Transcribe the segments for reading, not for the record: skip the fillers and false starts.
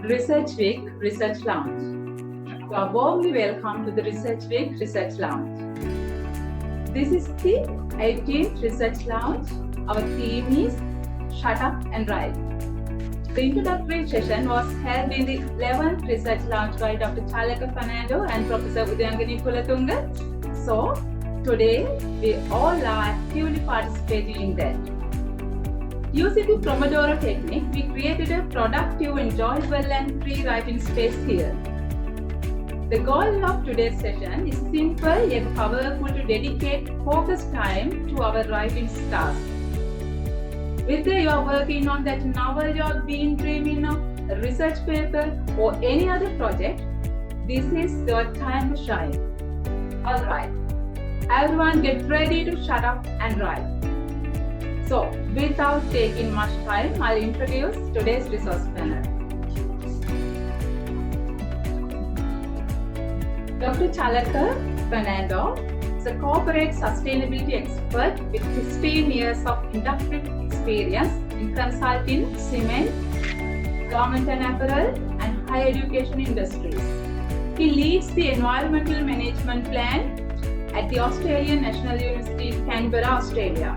Research Week Research Lounge. You are warmly welcome to the Research Week Research Lounge. This is the 18th Research Lounge. Our theme is Shut Up and Write. The introductory session was held in the 11th Research Lounge by Dr. Chalaka Fernando and Professor Udayangani Kulatunga. So, today we all are actively participating in that. Using the Pomodoro technique, we created a productive, enjoyable and free writing space here. The goal of today's session is simple yet powerful to dedicate focused time to our writing task. Whether you are working on that novel you have been dreaming of, a research paper or any other project, this is your time to shine. Alright, everyone get ready to shut up and write. So, without taking much time, I'll introduce today's resource panel. Dr. Chalaka Fernando is a corporate sustainability expert with 15 years of industrial experience in consulting, cement, garment and apparel, and higher education industries. He leads the environmental management plan at the Australian National University in Canberra, Australia.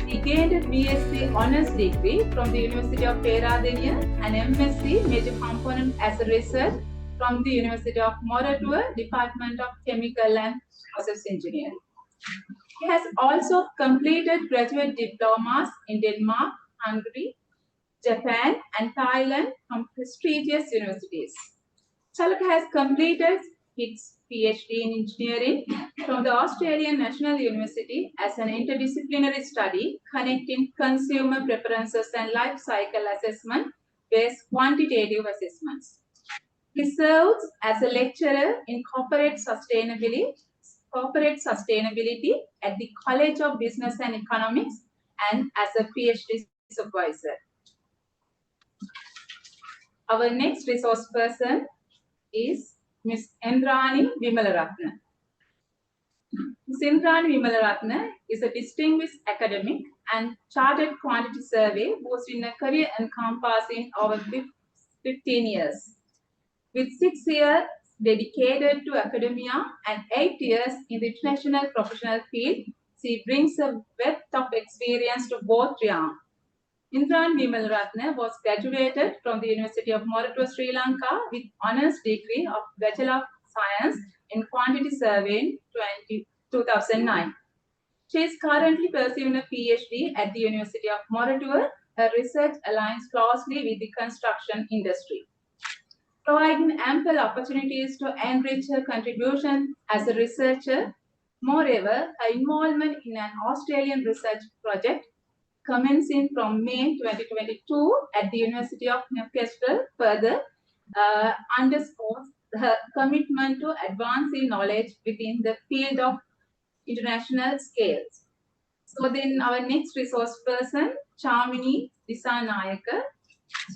He gained a BSc Honours degree from the University of Peradeniya and MSc Major Component as a Research from the University of Moratuwa, Department of Chemical and Process Engineering. He has also completed graduate diplomas in Denmark, Hungary, Japan, and Thailand from prestigious universities. Chalaka has completed his PhD in engineering from the Australian National University as an interdisciplinary study connecting consumer preferences and life cycle assessment based quantitative assessments. He serves as a lecturer in corporate sustainability at the College of Business and Economics and as a PhD supervisor. Our next resource person is Ms. Indrani Vimalaratne. Ms. Indrani Vimalaratne is a distinguished academic and chartered quantity survey both in a career encompassing over 15 years. With 6 years dedicated to academia and 8 years in the international professional field, she brings a wealth of experience to both realms. Indrani Vimalaratne was graduated from the University of Moratuwa, Sri Lanka with honours degree of Bachelor of Science in Quantity Surveying 2009. She is currently pursuing a PhD at the University of Moratuwa. Her research aligns closely with the construction industry, providing ample opportunities to enrich her contribution as a researcher. Moreover, her involvement in an Australian research project commencing from May 2022 at the University of Newcastle further underscores her commitment to advancing knowledge within the field of international scales. So then our next resource person, Chamini Disanayaka.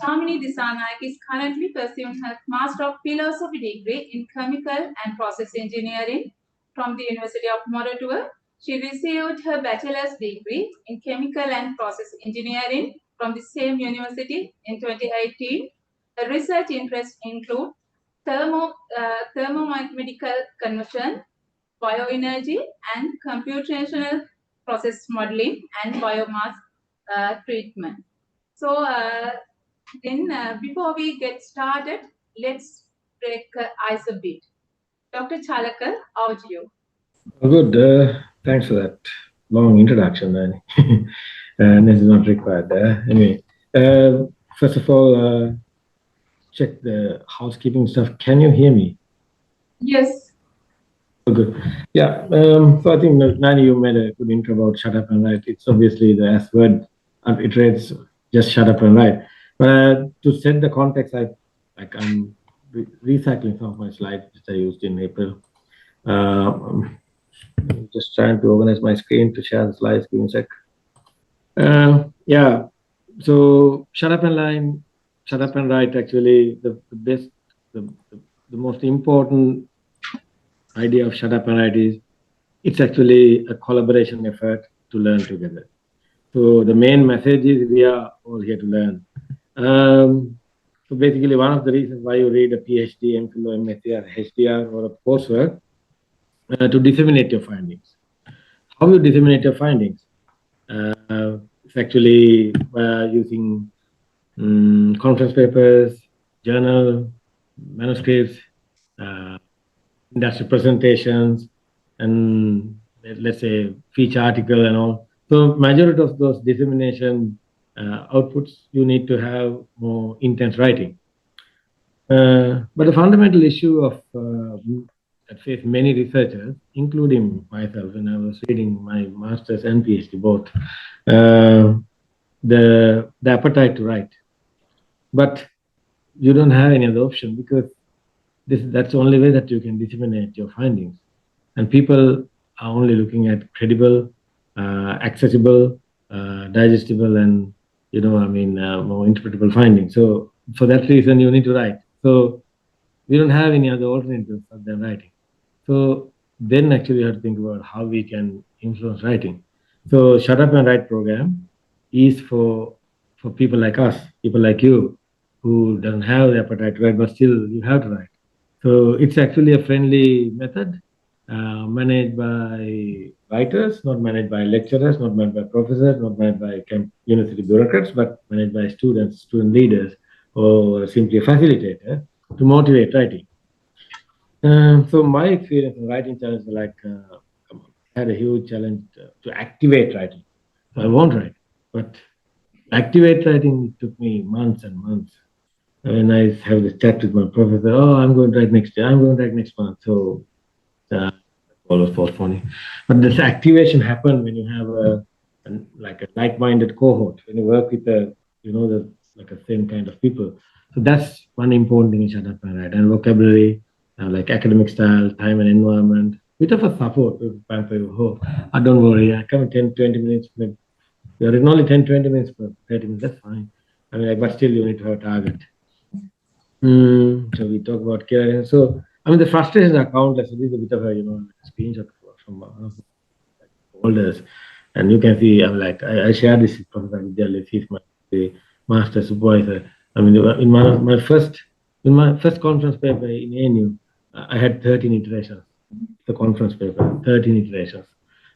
Chamini Disanayaka is currently pursuing her Master of Philosophy degree in Chemical and Process Engineering from the University of Moratuwa. She received her bachelor's degree in Chemical and Process Engineering from the same university in 2018. Her research interests include thermomechanical conversion, bioenergy, and computational process modeling and biomass treatment. So before we get started, let's break ice a bit. Dr. Chalaka, over to you. Good. Thanks for that long introduction, man. And this is not required. Anyway, first of all, check the housekeeping stuff. Can you hear me? Yes. Oh, good. Yeah. So I think, Nani, you made a good intro about shut up and write. It's obviously the S word iterates just shut up and write. But to set the context, I'm recycling some of my slides that I used in April. Just trying to organize my screen to share the slides. Give me a sec. Yeah. So shut up and write. Actually, the most important idea of shut up and write is it's actually a collaboration effort to learn together. So the main message is we are all here to learn. So basically, one of the reasons why you read a PhD, MPhil, or MSc, or HDR, or a coursework to disseminate your findings. How you disseminate your findings? It's actually using conference papers, journal, manuscripts, uh, industry presentations, and let's say feature article and all. So majority of those dissemination outputs, you need to have more intense writing. But the fundamental issue of that face many researchers, including myself, when I was reading my master's and PhD both, the appetite to write. But you don't have any other option because that's the only way that you can disseminate your findings. And people are only looking at credible, accessible, digestible, and more interpretable findings. So for that reason, you need to write. So we don't have any other alternatives other than writing. So then actually you have to think about how we can influence writing. So Shut Up and Write program is for people like us, people like you, who don't have the appetite to write, but still you have to write. So it's actually a friendly method managed by writers, not managed by lecturers, not managed by professors, not managed by university bureaucrats, but managed by students, student leaders, or simply a facilitator to motivate writing. So my experience in writing challenge had a huge challenge to activate writing. So I won't write, but activate writing took me months and months. When I have this chat with my professor, oh, I'm going to write next year, I'm going to write next month. So always postponing. But this activation happened when you have a like-minded cohort, when you work with the same kind of people. So that's one important thing in Shut Up and Write. And vocabulary, like academic style, time and environment, bit of a support to pamper you. Oh, don't worry, I come 10, 20 minutes. You're written only 10, 20 minutes per 30 minutes, that's fine. I mean, but still you need to have a target. So we talk about care. So, I mean, the frustrations are countless. This is a bit of a, screenshot from one of the folders. And you can see, I shared this with Professor Vidyalis, he's my master supervisor. I mean, in my first conference paper in ANU, I had 13 iterations. The conference paper, 13 iterations.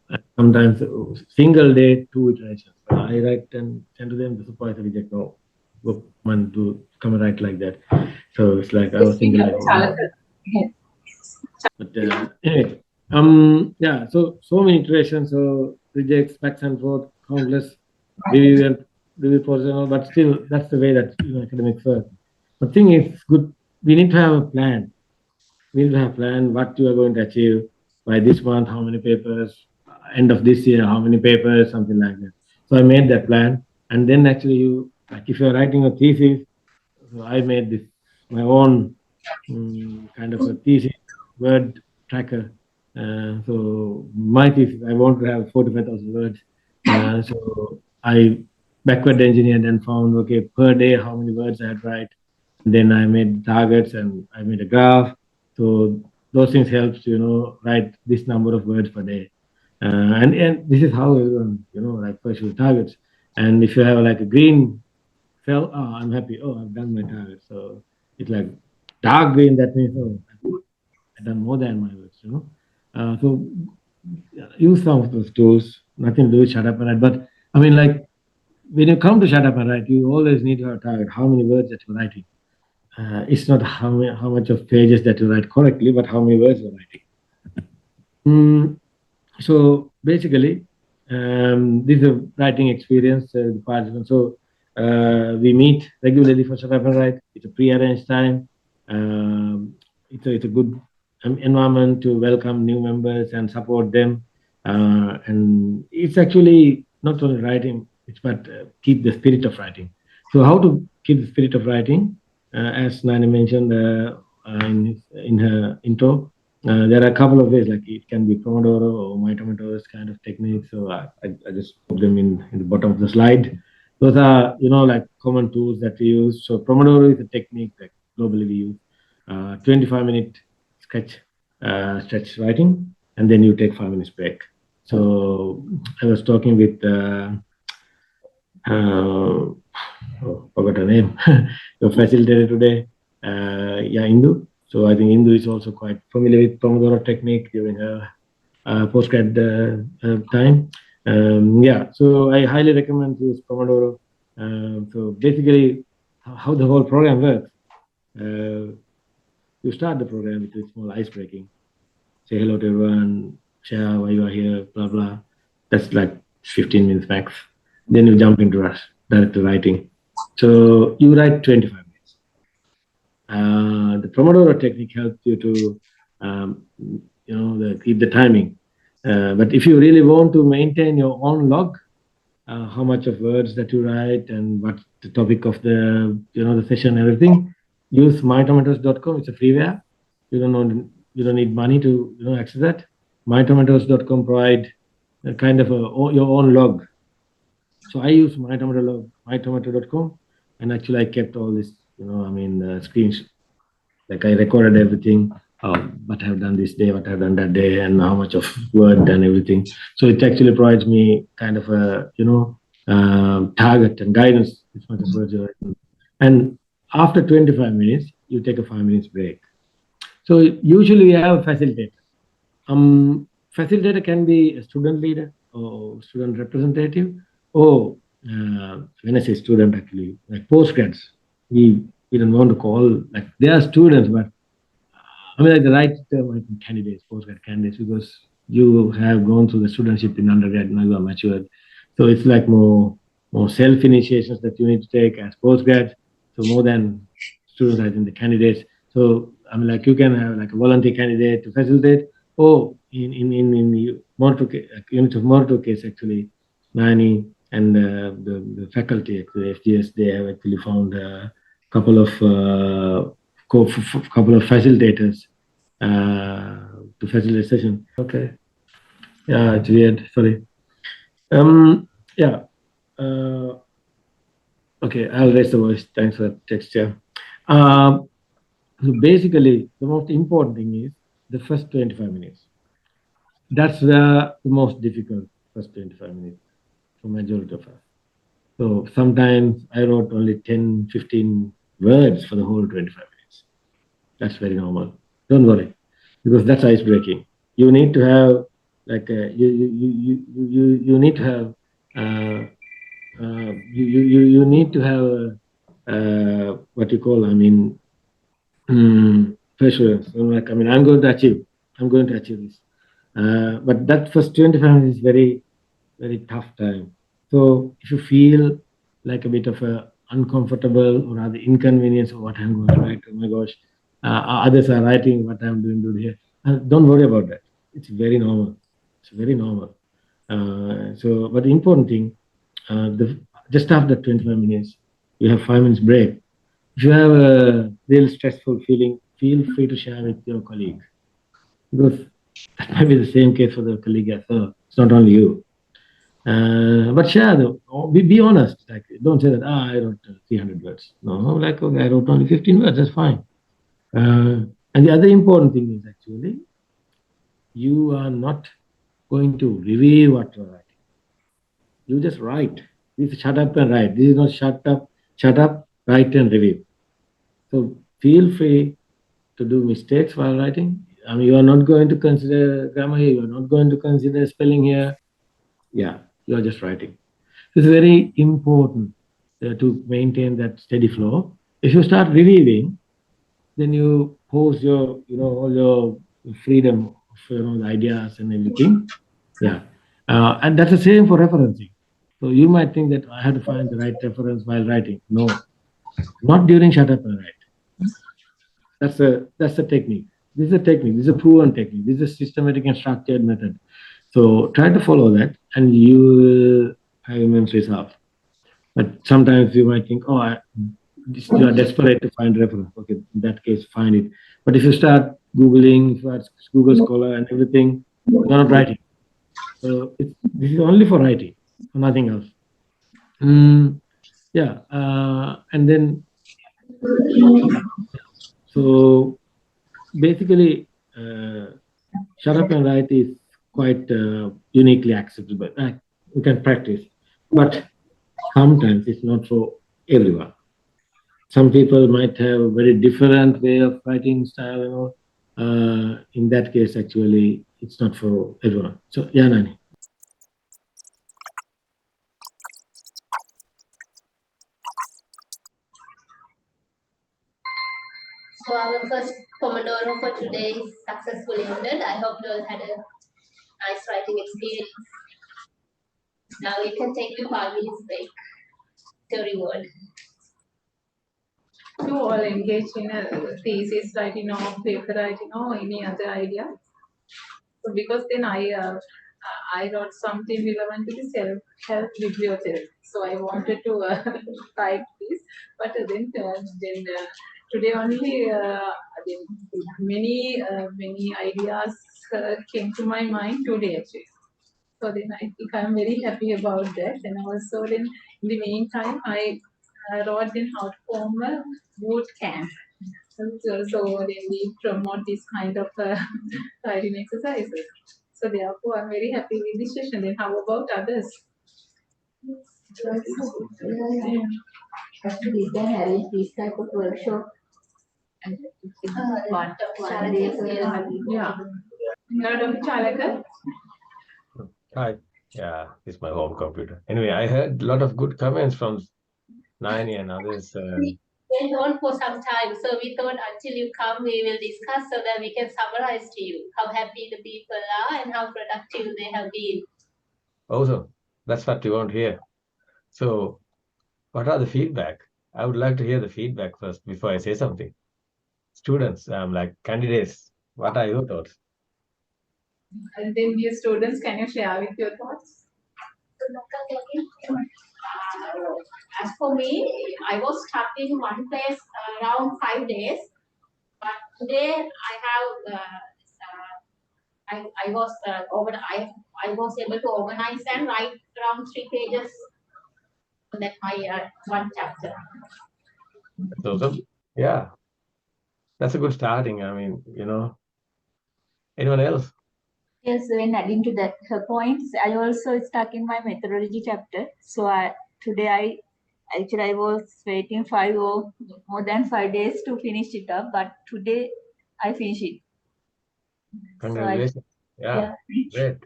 And sometimes single day, 2 iterations. I write and send to them, the supervisor reject, no, go man to come and write like that. So it's like I was thinking like, but anyway, yeah. So many iterations, so rejects, backs and forth, countless review process, but still that's the way that academics work. The thing is, good. We need to have a plan. We need to have a plan what you are going to achieve by this month, how many papers, end of this year, how many papers, something like that. So I made that plan, and then actually if you're writing a thesis, so I made this my own kind of a thesis word tracker. So my thesis, I want to have 45,000 words. So I backward engineered and found, okay, per day, how many words I had to write. And then I made targets and I made a graph. So those things helps, write this number of words per day. And this is how everyone, pursue targets. And if you have like a green cell, oh, I'm happy. Oh, I've done my target. So it's like dark green, that means, oh, I've done more than my words, so use some of those tools, nothing to do with Shut Up and Write. But I mean, like, when you come to Shut Up and Write, you always need to have a target, how many words that you're writing. It's not how much of pages that you write correctly, but how many words you're writing. So basically, this is a writing experience, the participants. So we meet regularly for Shut Up and Write. It's a pre-arranged time. It's a good environment to welcome new members and support them. And it's actually not only writing, but keep the spirit of writing. So how to keep the spirit of writing? As Nani mentioned in her intro, there are a couple of ways, like it can be Pomodoro or My Tomatoes kind of techniques. So I just put them in the bottom of the slide. Those are, like common tools that we use. So Pomodoro is a technique that globally we use. 25-minute stretch writing, and then you take 5 minutes break. So I was talking with forgot her name, your facilitator today, yeah, Indu. So I think Indu is also quite familiar with Pomodoro technique during her postgrad time. Yeah, so I highly recommend to use Pomodoro. So basically, how the whole program works. You start the program with a small ice breaking. Say hello to everyone, share why you are here, blah blah. That's like 15 minutes max. Then you jump into rush, direct to writing. So you write 25 minutes. The Pomodoro technique helps you to, keep the timing. But if you really want to maintain your own log, how much of words that you write and what's the topic of the session and everything, use mytomatoes.com. It's a freeware. You don't need money to access that. mytomatoes.com provide a kind of your own log. So I use mytomato.com, and actually I kept all this, screens. Like I recorded everything, what I've done this day, what I've done that day, and how much of work and everything. So it actually provides me kind of a, target and guidance. It's much as words. And after 25 minutes, you take a 5 minutes break. So usually we have a facilitator. Facilitator can be a student leader or student representative, or when I say student, actually, like postgrads, we don't want to call, like they are students, but I mean, like the right term, I think candidates, postgrad candidates, because you have gone through the studentship in undergrad, now you are matured. So it's like more self-initiations that you need to take as postgrads. So more than students, I think the candidates. So I mean, like you can have like a volunteer candidate to facilitate, or in the unit of Morto case, actually, Nani and the faculty, actually, FGS, they have actually found a couple of facilitators to facilitate session. Okay. Yeah, it's weird. Sorry. Yeah. Okay, I'll raise the voice. Thanks for that text. Yeah. So basically, the most important thing is the first 25 minutes. That's the most difficult first 25 minutes for majority of us. So sometimes I wrote only 10, 15 words for the whole 25 minutes. That's very normal. Don't worry, because that's ice breaking. You need to have like you need to have you need to have what you call, pressure. Like, I'm going to achieve this. But that first 25 minutes is very, very tough time. So if you feel like a bit of a uncomfortable or rather inconvenience of what I'm going to write, oh my gosh, others are writing what I'm doing here. Don't worry about that. It's very normal. It's very normal. But the important thing, just after 25 minutes, you have 5 minutes break. If you have a real stressful feeling, feel free to share with your colleague, because that might be the same case for the colleague as well. It's not only you. But share, be honest. Like, don't say that, I wrote 300 words. No, like, okay, I wrote only 15 words, that's fine. And the other important thing is actually, you are not going to review what you're writing. You just write. This is shut up and write. This is not shut up, write and review. So feel free to do mistakes while writing. I mean, you are not going to consider grammar here. You are not going to consider spelling here. Yeah, you are just writing. It's very important to maintain that steady flow. If you start reviewing, then you pose your, all your freedom of, the ideas and everything. Yeah. And that's the same for referencing. So you might think that I have to find the right reference while writing. No, not during shut up and write. That's a technique. This is a technique. This is a proven technique. This is a systematic and structured method. So try to follow that, and you will have immense results. But sometimes you might think, you are desperate to find reference. Okay, in that case, find it. But if you start Googling, if you ask Google Scholar and everything, you're not writing. So this is only for writing, for nothing else. Yeah, and then so basically, shut up and write is quite uniquely accessible. You can practice, but sometimes it's not so everyone. Some people might have a very different way of writing style, in that case, actually, it's not for everyone. So, yeah, Nani. So our first Pomodoro for today is successfully ended. I hope you all had a nice writing experience. Now you can take your 5 minutes break to reward. You all engage in a thesis writing or paper writing or any other idea? So because then I wrote something relevant to the self-help bibliotherapy. So I wanted to write this, but then today only then many ideas came to my mind today actually. So then I think I'm very happy about that. And also then in the meantime I wrote in how to form a boot camp. So then we promote this kind of writing exercises. So therefore I'm very happy with this session. Then how about others? These can arrange this type of workshop. One day. Yeah. Dr. Chalaka? Hi. Yeah, it's my home computer. Anyway, I heard a lot of good comments from Nani and others. We went on for some time, so we thought until you come, we will discuss so that we can summarize to you how happy the people are and how productive they have been. Awesome. That's what we want here. So, what are the feedback? I would like to hear the feedback first before I say something. Students, like candidates, what are your thoughts? And then dear students, can you share with your thoughts? As for me, I was stuck in one place around 5 days, but today I have I was I was able to organize and write around 3 pages on that my one chapter. That's awesome. Yeah, that's a good starting. Anyone else? Yes, when adding to that her points, I also stuck in my methodology chapter. So today I was waiting 5 days to finish it up, but today I finished it. Congratulations. Yeah, great.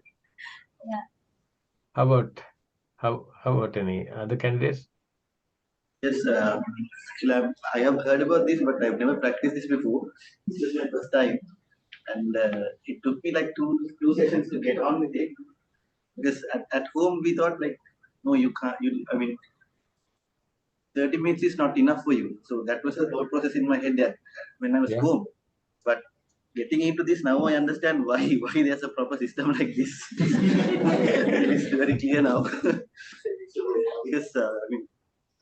Yeah. How about any other candidates? Yes, actually, I have heard about this, but I've never practiced this before. This is my first time, and it took me like two sessions to get on with it. Because at home we thought like, no, you can't. 30 minutes is not enough for you. So that was the whole process in my head that when I was home. But getting into this now, I understand why there's a proper system like this. It's very clear now. Because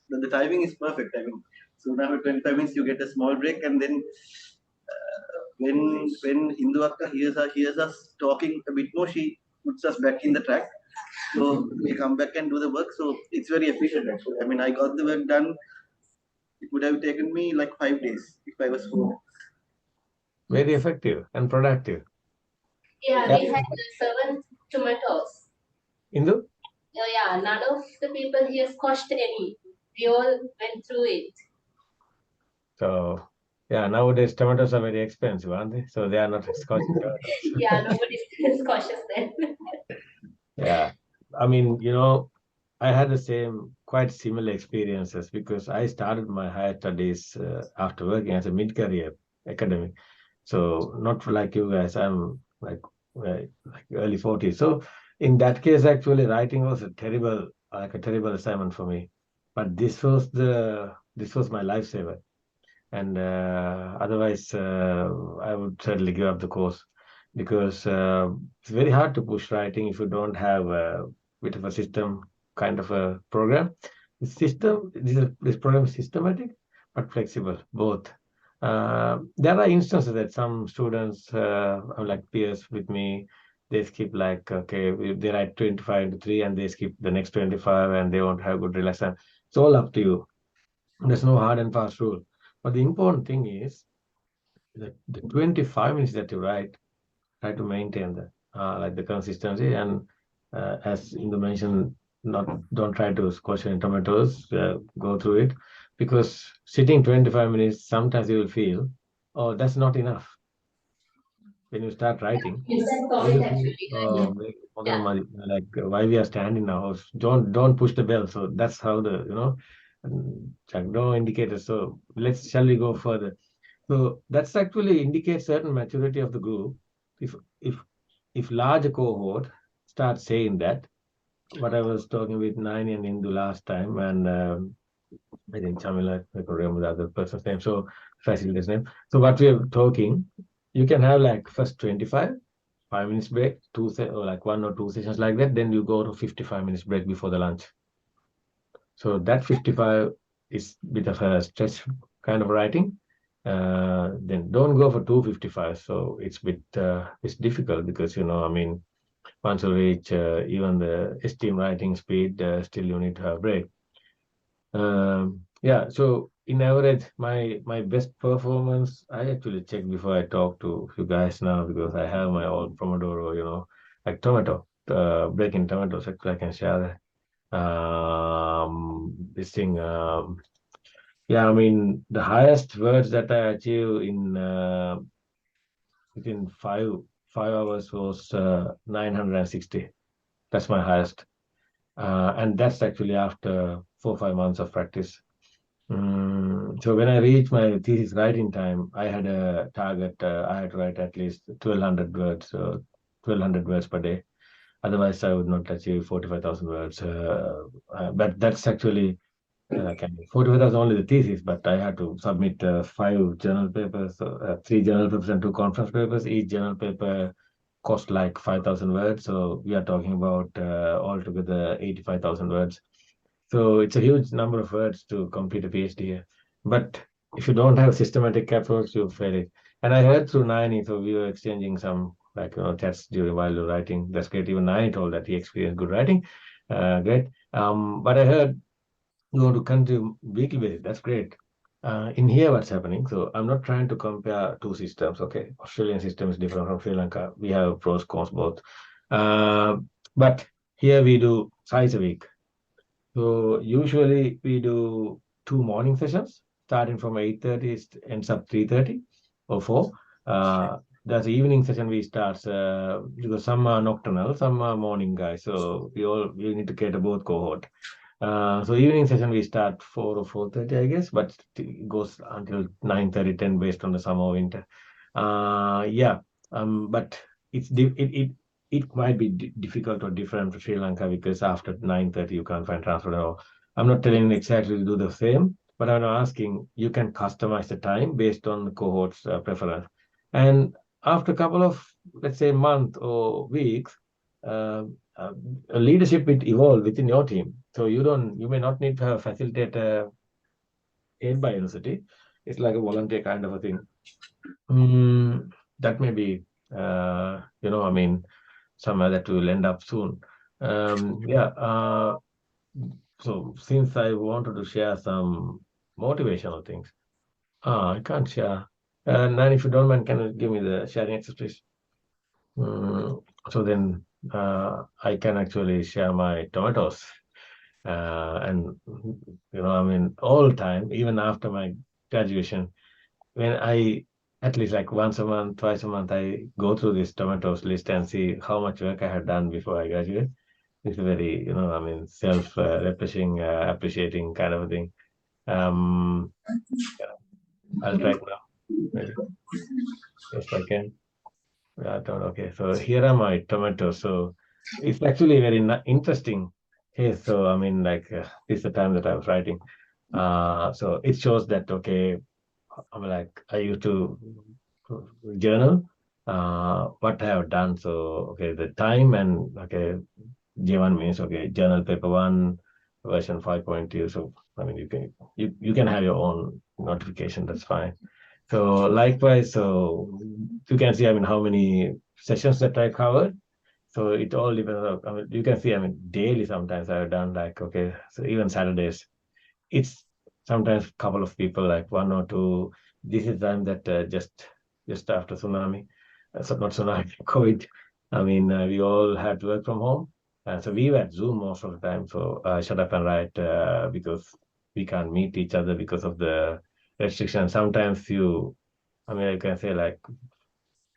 the timing is perfect. So now at 25 minutes you get a small break, and then when Hindu Akka hears us talking a bit more, she puts us back in the track. So we come back and do the work. So it's very efficient actually. I got the work done. It would have taken me like 5 days if I was home. Very effective and productive. Yeah, we had 7 tomatoes. Indu? Yeah, none of the people here squashed any. We all went through it. So, yeah, nowadays tomatoes are very expensive, aren't they? So they are not squashing tomatoes. Yeah, nobody squashes them. Yeah, I had the same, quite similar experiences because I started my higher studies after working as a mid-career academic. So not like you guys, I'm like early 40s. So in that case, actually, writing was a terrible assignment for me. But this was my lifesaver. And otherwise, I would certainly give up the course because it's very hard to push writing if you don't have a bit of a system kind of a program. This program is systematic but flexible, both. There are instances that some students, like peers with me, they skip like, okay, they write 25 into 3 and they skip the next 25 and they won't have good relaxation. It's all up to you. There's no hard and fast rule. But the important thing is that the 25 minutes that you write, try to maintain the consistency. And as Indu mentioned, don't try to squash any tomatoes, go through it, because sitting 25 minutes, sometimes you will feel, oh, that's not enough. When you start writing, Instant you comment will feel, actually. oh, Yeah. like why we are standing now, don't push the bell. So that's how the, no indicators. So shall we go further? So that's actually indicates certain maturity of the group. If larger cohort start saying that, what I was talking with Nani and Indu last time, and I think Chamila, I can't remember the other person's name, so facilitator's name. So what we are talking, you can have like first 25, 5 minutes break, or like 1 or 2 sessions like that, then you go to 55 minutes break before the lunch. So that 55 is a bit of a stretch kind of writing. Then don't go for 255. So it's it's difficult because, once you reach even the esteem writing speed, still you need to have break. Yeah, so in average, my best performance, I actually check before I talk to you guys now, because I have my own Pomodoro, like tomato, breaking tomatoes. Actually, I can share that. This thing, yeah, I mean, the highest words that I achieve in within 5 hours was 960. That's my highest. And that's actually after 4 or 5 months of practice. So when I reached my thesis writing time, I had a target. I had to write at least 1,200 words, 1,200 words per day. Otherwise, I would not achieve 45,000 words. But that's actually 45,000 only the thesis, but I had to submit 5 journal papers, 3 journal papers and 2 conference papers. Each journal paper cost like 5,000 words. So we are talking about altogether 85,000 words. So it's a huge number of words to complete a PhD here. But if you don't have a systematic approach, you fail it. And I heard through Nani, so we were exchanging some chats during while you're writing. That's great. Even Nani told that he experienced good writing. Great. But I heard you want to continue weekly basis. That's great. In here, what's happening? So I'm not trying to compare 2 systems. Okay, Australian system is different from Sri Lanka. We have pros cons both. But here we do twice a week. So usually we do 2 morning sessions, starting from 8:30, ends up 3:30 or 4. That's the evening session we start because some are nocturnal, some are morning guys. So we need to cater both cohort. So evening session we start 4 or 4:30, I guess, but it goes until 9:30, 10 based on the summer or winter. Yeah, but it might be difficult or different for Sri Lanka because after 9:30 you can't find transport at all. I'm not telling you exactly to do the same, but I'm asking you can customize the time based on the cohort's preference. And after a couple of, let's say, month or weeks, leadership will evolve within your team. So you may not need to have a facilitator paid by university. It's like a volunteer kind of a thing. That may be, I mean, somewhere that will end up soon. Yeah. So since I wanted to share some motivational things, I can't share. And if you don't mind, can you give me the sharing access, please? So then I can actually share my tomatoes. And I mean, all time, even after my graduation, when I at least like once a month, twice a month, I go through this tomatoes list and see how much work I had done before I graduate. It's a very, I mean, self-refreshing, appreciating kind of a thing. Yeah, I'll try it now, maybe. Yes, I can. Okay, so here are my tomatoes. So it's actually very interesting. Hey, so I mean, like this is the time that I was writing. So it shows that okay, I'm like I used to journal what I have done. So okay, the time and okay, J1 means okay, journal paper 1 version 5.2. So I mean, you can have your own notification. That's fine. So likewise, so you can see, I mean, how many sessions that I covered. So it all depends. I mean, you can see, I mean, daily sometimes I've done like, okay, so even Saturdays, it's sometimes a couple of people, like 1 or 2. This is time that just after tsunami, so not tsunami, COVID. I mean, we all had to work from home. So we were at Zoom most of the time. So shut up and write because we can't meet each other because of the restrictions. Sometimes I can say like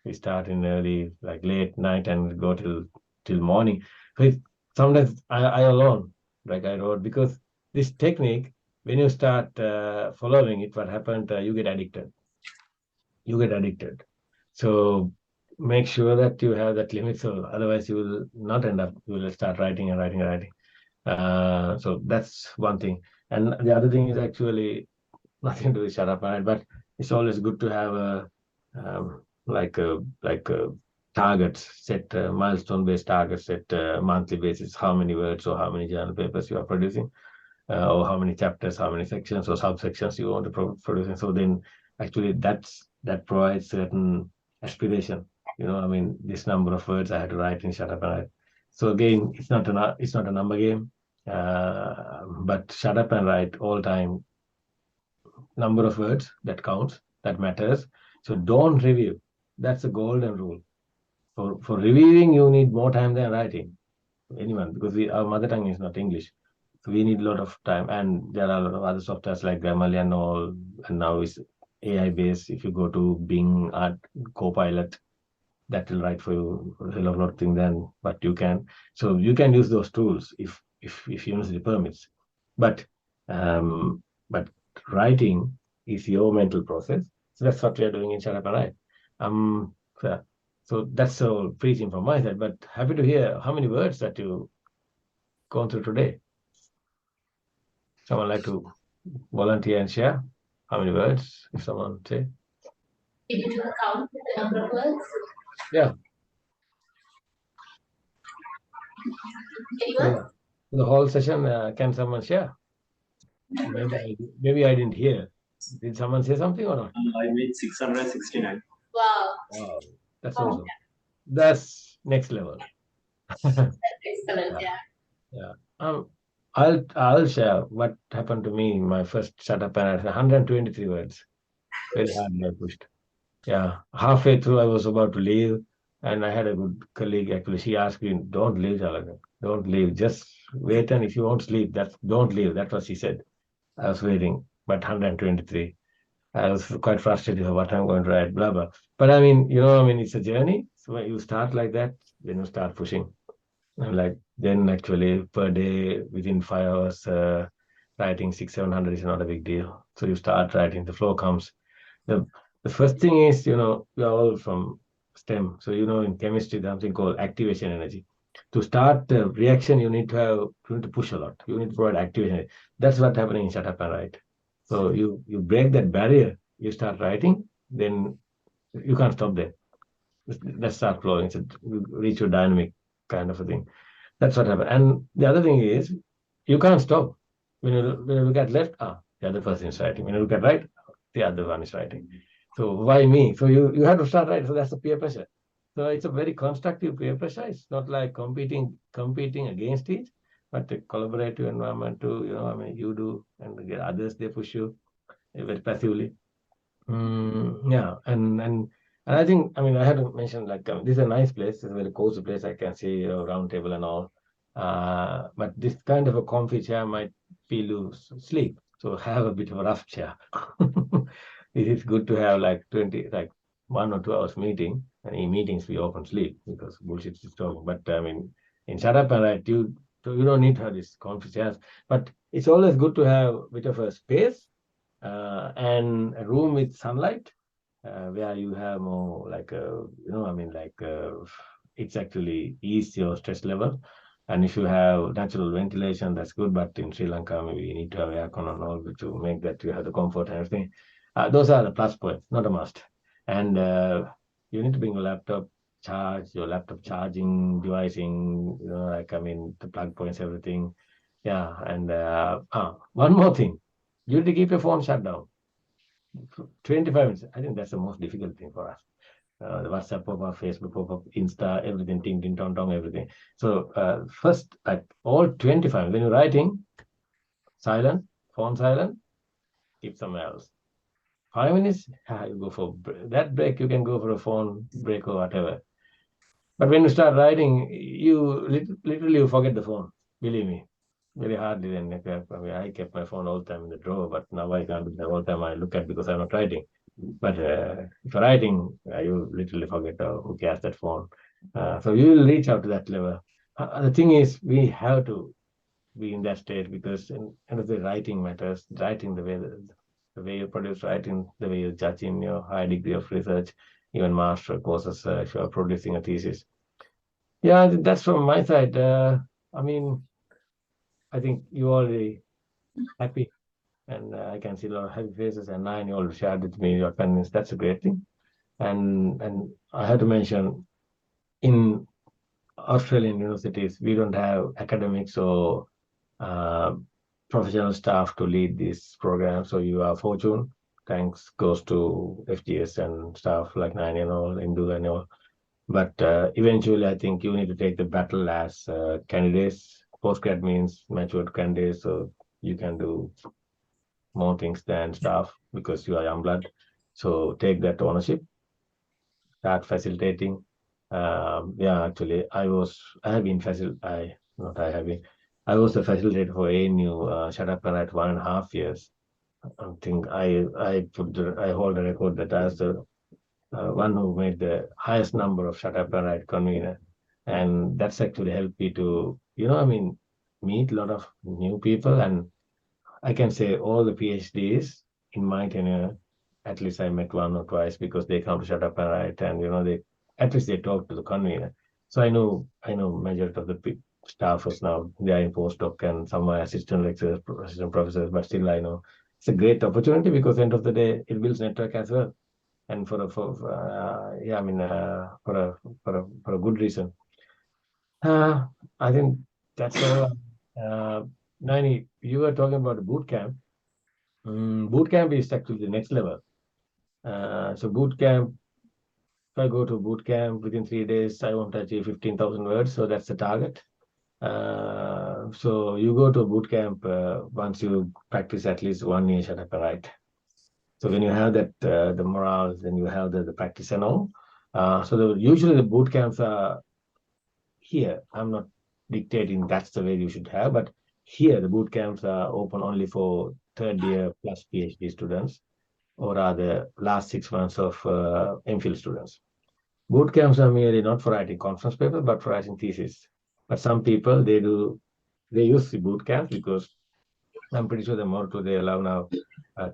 we start in early, like late night and go till morning. So sometimes I alone, like I wrote, because this technique, when you start following it, what happened, you get addicted. You get addicted. So make sure that you have that limit. So otherwise you will not end up, you will start writing and writing and writing. So that's one thing. And the other thing is actually nothing to do with shut up and write, but it's always good to have a targets, set milestone based targets, set monthly basis, how many words or how many journal papers you are producing, or how many chapters, how many sections or subsections you want to produce. And so then actually that provides certain aspiration. This number of words I had to write in shut up and write. So again, it's not a number game, but shut up and write all time. Number of words that counts, that matters. So don't review. That's a golden rule. For reviewing, you need more time than writing. Anyone, because our mother tongue is not English. So we need a lot of time. And there are a lot of other softwares like Grammarly and all. And now it's AI based. If you go to Bing Art Copilot, that will write for you a lot of things then, but you can. So you can use those tools if university permits. But writing is your mental process. So that's what we are doing in Shut Up and Write. So that's all preaching from my side, but happy to hear how many words that you gone through today. Someone like to volunteer and share? How many words, if someone say? Did you count the number of words? Yeah. Anyone? The whole session, can someone share? Maybe I didn't hear. Did someone say something or not? I made 669. Wow. That's awesome. That's next level. That's excellent. Yeah. I'll share what happened to me in my first startup, and I had 123 words. Very hardly I pushed. Yeah. Halfway through, I was about to leave, and I had a good colleague. Actually, she asked me, "Don't leave, Jalagan. Don't leave. Just wait, and if you won't sleep, don't leave." That's what she said. I was waiting, but 123. I was quite frustrated with what I'm going to write, blah, blah. But it's a journey. So when you start like that, then you start pushing. And then actually per day, within 5 hours, writing 600-700 is not a big deal. So you start writing, the flow comes. The first thing is, we are all from STEM. So, in chemistry, there's something called activation energy. To start the reaction, you need to push a lot. You need to provide activation. That's what's happening in Shut Up and Write. So you break that barrier, you start writing, then you can't stop there. Let's start flowing. So you reach your dynamic kind of a thing. That's what happened. And the other thing is, you can't stop. When you look at left, the other person is writing. When you look at right, the other one is writing. So why me? So you have to start writing. So that's the peer pressure. So it's a very constructive peer pressure. It's not like competing against it, but a collaborative environment too. You do, and the others, they push you very passively. Yeah, and I think, I had to mention, this is a nice place. It's a very cozy place. I can see a round table and all. But this kind of a comfy chair might feel you sleep. So have a bit of a rough chair. It is good to have 1 or 2 hours meeting. And in meetings, we often sleep because bullshit is talking. But in Shut Up and Write, you don't need to have this comfy chairs. But it's always good to have a bit of a space and a room with sunlight where you have more it's actually ease your stress level. And if you have natural ventilation, that's good. But in Sri Lanka, maybe you need to have aircon and all to make that you have the comfort and everything. Those are the plus points, not a must. And you need to bring your laptop charging devising, the plug points, everything. Yeah. And one more thing. You need to keep your phone shut down. 25 minutes. I think that's the most difficult thing for us. The WhatsApp pop-up, Facebook pop-up, Insta, everything, ting, ting, tong, tong, everything. So first, all 25, when you're writing, silent, phone silent, keep somewhere else. 5 minutes, you go for that break. You can go for a phone break or whatever. But when you start writing, you literally you forget the phone. Believe me, very hardly. Then I kept my phone all the time in the drawer, but now I can't do that all the time. I look at because I'm not writing. But if you're writing, you literally forget who cares that phone. So you will reach out to that level. The thing is, we have to be in that state because in end of the writing matters. Writing the way you produce writing, the way you judge in your high degree of research, even master courses, if you are producing a thesis. Yeah, that's from my side. I mean, I think you already happy, and I can see a lot of happy faces. And Nine, you already shared with me your opinions. That's a great thing. And I had to mention in Australian universities, we don't have academics or uh, professional staff to lead this program. So you are fortunate. Thanks goes to FGS and staff like Nine and all, Indu and all. But eventually, I think you need to take the battle as candidates. Postgrad means matured candidates, so you can do more things than staff because you are young blood. So take that ownership, start facilitating. Yeah, actually, I have been I have been, I was a facilitator for ANU, Shut Up and Write 1.5 years. I think I hold a record that I was the one who made the highest number of Shut Up and Write convener. And that's actually helped me to, meet a lot of new people. And I can say all the PhDs in my tenure, at least I met one or twice because they come to Shut Up and Write, and they at least they talk to the convener. So I know majority of the staffers now, they are in postdoc and some are assistant lecturers, assistant professors, but still I know it's a great opportunity because end of the day it builds network as well, and for a good reason. I think that's all. Nani, you were talking about boot camp. Boot camp is actually the next level. So boot camp, if I go to boot camp within 3 days, I want to achieve 15,000 words. So that's the target. So you go to boot camp once you practice at least 1 year Shut Up and Write. So when you have that, the morale, then you have the practice and all. So usually the boot camps are here. I'm not dictating that's the way you should have, but here the boot camps are open only for third year plus PhD students, or rather last 6 months of MPhil students. Boot camps are merely not for writing conference papers, but for writing thesis. But some people, they use the boot camps because I'm pretty sure the motto they allow now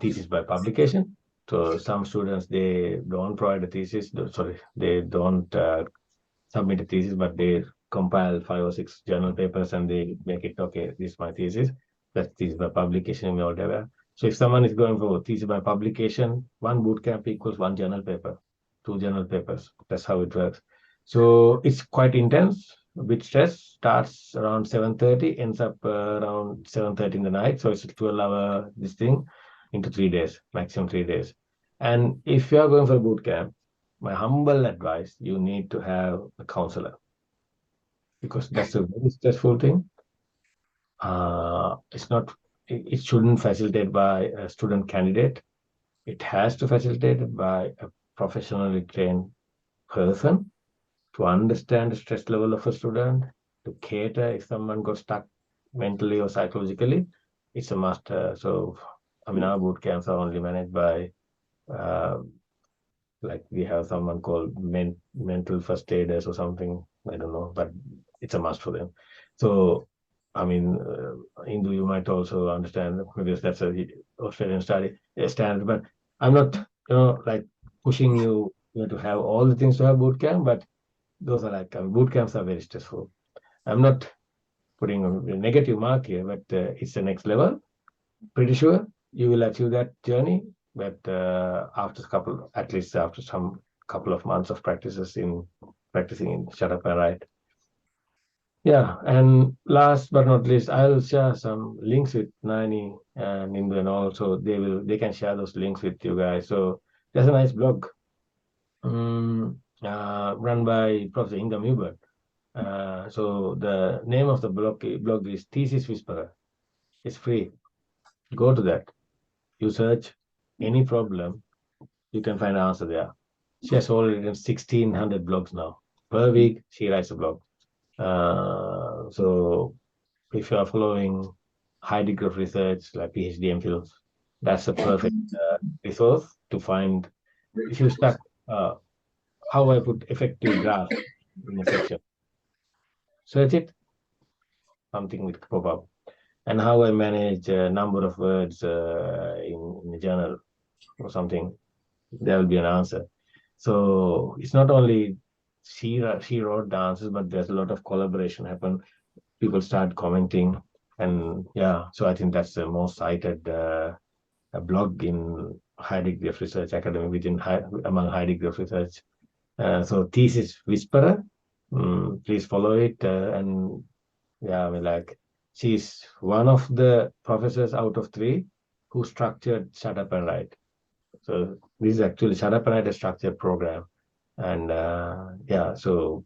thesis by publication. So some students, they don't provide a thesis. Sorry, they don't submit a thesis, but they compile 5 or 6 journal papers and they make it, okay, this is my thesis. That's thesis by publication or whatever. So if someone is going for thesis by publication, 1 bootcamp equals 1 journal paper, 2 journal papers. That's how it works. So it's quite intense. With stress, starts around 7:30, ends up around 7:30 in the night. So it's a 12-hour this thing into 3 days, maximum 3 days. And if you are going for a boot camp, my humble advice, you need to have a counselor because that's a very stressful thing. It shouldn't facilitate by a student candidate. It has to facilitate it by a professionally trained person to understand the stress level of a student, to cater if someone got stuck mentally or psychologically. It's a must. So, our boot camps are only managed by like we have someone called mental first aiders or something. I don't know, but it's a must for them. So, Hindu, you might also understand because that's a Australian standard. But I'm not, like pushing you, to have all the things to have boot camp, but those are like boot camps are very stressful. I'm not putting a negative mark here, but it's the next level. Pretty sure you will achieve that journey, but at least after some couple of months of practicing in Shut Up and Write. Yeah, and last but not least, I'll share some links with Nani and Indu, and also they can share those links with you guys. So there's a nice blog run by Professor Ingham Hubert. So the name of the blog is Thesis Whisperer. It's free. Go to that. You search any problem, you can find an answer there. She has already written 1,600 blogs now. per week she writes a blog. So if you are following high degree of research like PhD, MPhil, that's a perfect resource to find. If you start how I put effective graph in a section, search it, something will pop up. And how I manage a number of words in a journal or something, there will be an answer. So it's not only she wrote the answers, but there's a lot of collaboration happen. People start commenting, and yeah, so I think that's the most cited blog in high degree of research academy among high degree of research. So Thesis Whisperer, please follow it, and yeah, I mean, like, she's one of the professors out of 3 who structured Shut Up and Write. So this is actually Shut Up and Write, a structured program, and yeah, so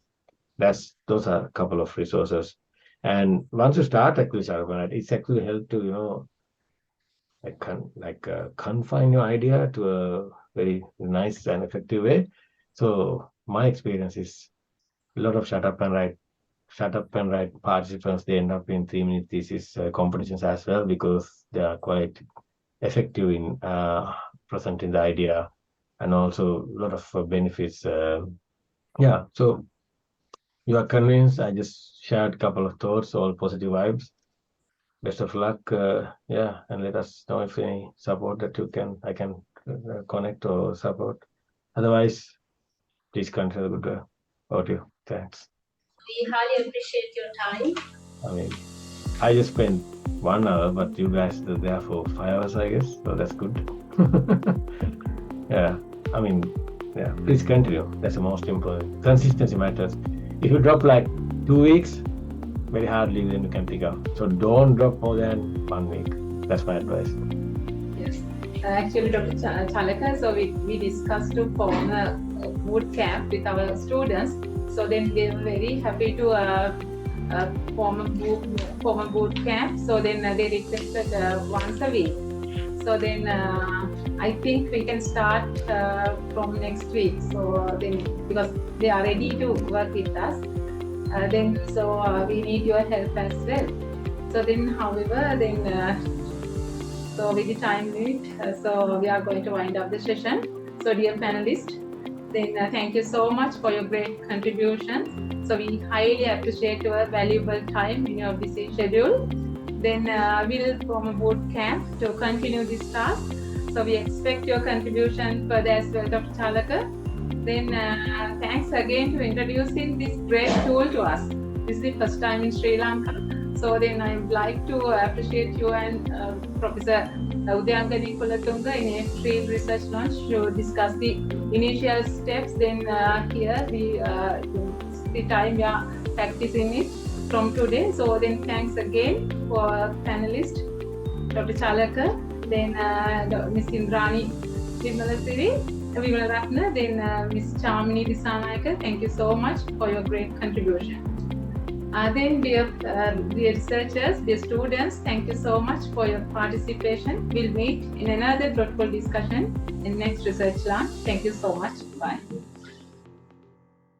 those are a couple of resources. And once you start actually Shut Up and Write, it's actually helped to confine your idea to a very nice and effective way. So my experience is a lot of Shut Up and Write participants, they end up in 3-minute thesis competitions as well, because they are quite effective in presenting the idea, and also a lot of benefits. Yeah, so you are convinced. I just shared a couple of thoughts, all positive vibes. Best of luck. Yeah, and let us know if any support that I can connect or support. Otherwise, please continue the good audio. Thanks. We highly appreciate your time. I mean, I just spent 1 hour, but you guys were there for 5 hours, I guess. So that's good. Yeah, I mean, yeah, please continue. That's the most important. Consistency matters. If you drop like 2 weeks, very hardly then you can pick up. So don't drop more than 1 week. That's my advice. Yes. Actually, Dr. Chalaka, so we discussed to form a boot camp with our students. So then they were very happy to form a boot camp. So then they requested once a week. So then I think we can start from next week. So then, because they are ready to work with us, so we need your help as well. So then, however, so with the time limit, so we are going to wind up the session. So dear panelists, then thank you so much for your great contributions. So we highly appreciate your valuable time in your busy schedule. Then we'll form a boot camp to continue this task. So we expect your contribution further as well, Dr. Chalaka. Then thanks again to introducing this great tool to us. This is the first time in Sri Lanka. So then I would like to appreciate you and Professor Udayanga Kulatunga in a field research launch to discuss the initial steps. Then here the time we are practicing it from today. So then thanks again for panelist Dr. Chalaka, then Ms. Indrani Vimalaratna, then Ms. Chamini Disanayaka. Thank you so much for your great contribution. Then dear researchers, dear students, thank you so much for your participation. We'll meet in another fruitful discussion in next research launch. Thank you so much. Bye.